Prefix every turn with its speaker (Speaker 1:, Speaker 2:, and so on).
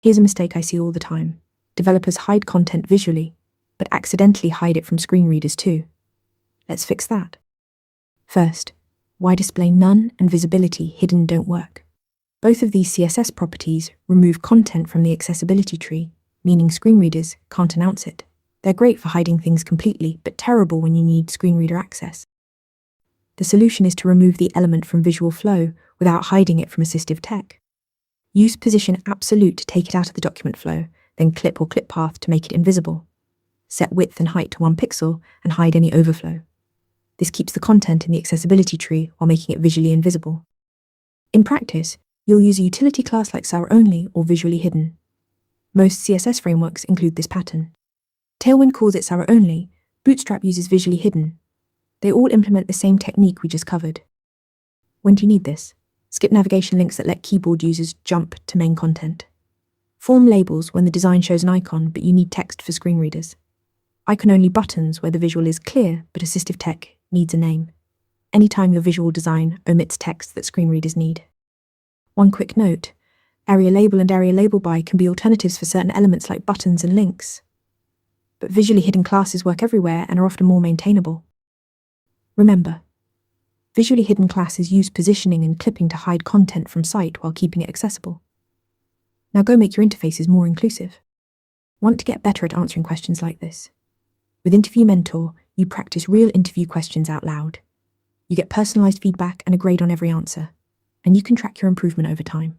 Speaker 1: Here's a mistake I see all the time. Developers hide content visually, but accidentally hide it from screen readers too. Let's fix that. First, why display none and visibility hidden don't work? Both of these CSS properties remove content from the accessibility tree, meaning screen readers can't announce it. They're great for hiding things completely, but terrible when you need screen reader access. The solution is to remove the element from visual flow without hiding it from assistive tech. Use position absolute to take it out of the document flow, then clip or clip path to make it invisible. Set width and height to 1 pixel and hide any overflow. This keeps the content in the accessibility tree while making it visually invisible. In practice, you'll use a utility class like SAR-only or visually hidden. Most CSS frameworks include this pattern. Tailwind calls it SAR-only, Bootstrap uses visually hidden. They all implement the same technique we just covered. When do you need this? Skip navigation links that let keyboard users jump to main content. Form labels when the design shows an icon but you need text for screen readers. Icon-only buttons where the visual is clear but assistive tech needs a name. Anytime your visual design omits text that screen readers need. One quick note, area label and area label by can be alternatives for certain elements like buttons and links. But visually hidden classes work everywhere and are often more maintainable. Remember, visually hidden classes use positioning and clipping to hide content from site while keeping it accessible. Now go make your interfaces more inclusive. Want to get better at answering questions like this? With Interview Mentor, you practice real interview questions out loud. You get personalized feedback and a grade on every answer, and you can track your improvement over time.